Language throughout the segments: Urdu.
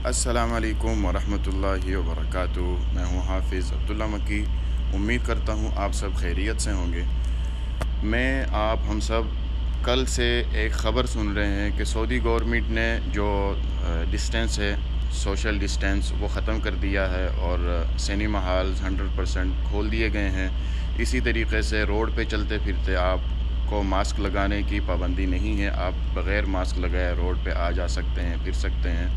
السلام علیکم ورحمۃ اللہ وبرکاتہ۔ میں ہوں حافظ عبداللہ مکی۔ امید کرتا ہوں آپ سب خیریت سے ہوں گے۔ میں آپ ہم سب کل سے ایک خبر سن رہے ہیں کہ سعودی گورنمنٹ نے جو ڈسٹینس ہے، سوشل ڈسٹینس، وہ ختم کر دیا ہے اور سینیما ہالز 100% کھول دیے گئے ہیں۔ اسی طریقے سے روڈ پہ چلتے پھرتے آپ کو ماسک لگانے کی پابندی نہیں ہے، آپ بغیر ماسک لگائے روڈ پہ آ جا سکتے ہیں، پھر سکتے ہیں۔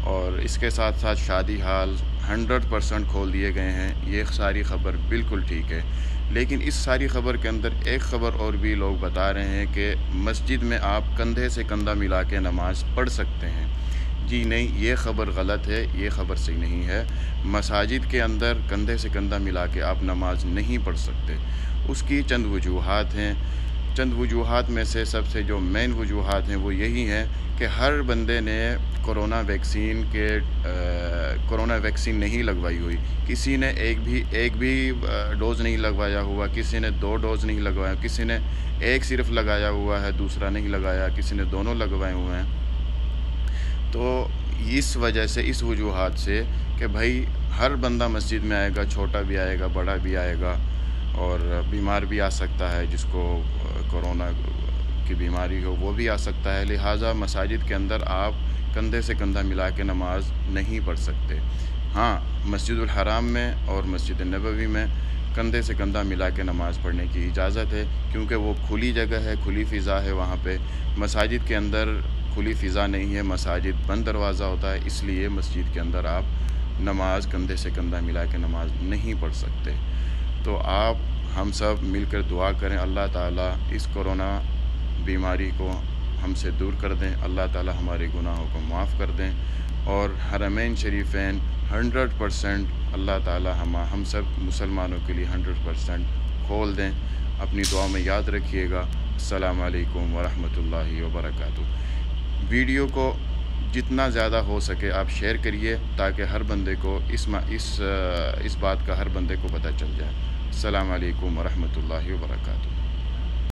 اور اس کے ساتھ ساتھ شادی ہال 100% کھول دیے گئے ہیں۔ یہ ساری خبر بالکل ٹھیک ہے، لیکن اس ساری خبر کے اندر ایک خبر اور بھی لوگ بتا رہے ہیں کہ مسجد میں آپ کندھے سے کندھا ملا کے نماز پڑھ سکتے ہیں۔ جی نہیں، یہ خبر غلط ہے، یہ خبر صحیح نہیں ہے۔ مساجد کے اندر کندھے سے کندھا ملا کے آپ نماز نہیں پڑھ سکتے۔ اس کی چند وجوہات ہیں۔ چند وجوہات میں سے سب سے جو مین وجوہات ہیں وہ یہی ہیں کہ ہر بندے نے کورونا ویکسین نہیں لگوائی ہوئی۔ کسی نے ایک بھی ڈوز نہیں لگوایا ہوا، کسی نے 2 ڈوز نہیں لگوایا، کسی نے ایک صرف لگایا ہوا ہے، دوسرا نہیں لگایا، کسی نے دونوں لگوائے ہوئے ہیں۔ تو اس وجہ سے، اس وجوہات سے کہ بھائی ہر بندہ مسجد میں آئے گا، چھوٹا بھی آئے گا، بڑا بھی آئے گا، اور بیمار بھی آ سکتا ہے، جس کو کورونا کی بیماری ہو وہ بھی آ سکتا ہے۔ لہٰذا مساجد کے اندر آپ کندھے سے کندھا ملا کے نماز نہیں پڑھ سکتے۔ ہاں، مسجد الحرام میں اور مسجد نبوی میں کندھے سے کندھا ملا کے نماز پڑھنے کی اجازت ہے، کیونکہ وہ کھلی جگہ ہے، کھلی فضا ہے وہاں پہ۔ مساجد کے اندر کھلی فضا نہیں ہے، مساجد بند دروازہ ہوتا ہے، اس لیے مسجد کے اندر آپ نماز کندھے سے کندھا ملا کے نماز نہیں پڑھ سکتے۔ تو آپ ہم سب مل کر دعا کریں، اللہ تعالیٰ اس کورونا بیماری کو ہم سے دور کر دیں، اللہ تعالیٰ ہمارے گناہوں کو معاف کر دیں، اور حرمین شریفین 100% اللہ تعالیٰ ہم سب مسلمانوں کے لیے 100% کھول دیں۔ اپنی دعا میں یاد رکھیے گا۔ السلام علیکم ورحمۃ اللہ وبرکاتہ۔ ویڈیو کو جتنا زیادہ ہو سکے آپ شیئر کریے، تاکہ ہر بندے کو اس بات کا ہر بندے کو پتہ چل جائے۔ السلام علیکم ورحمۃ اللہ وبرکاتہ۔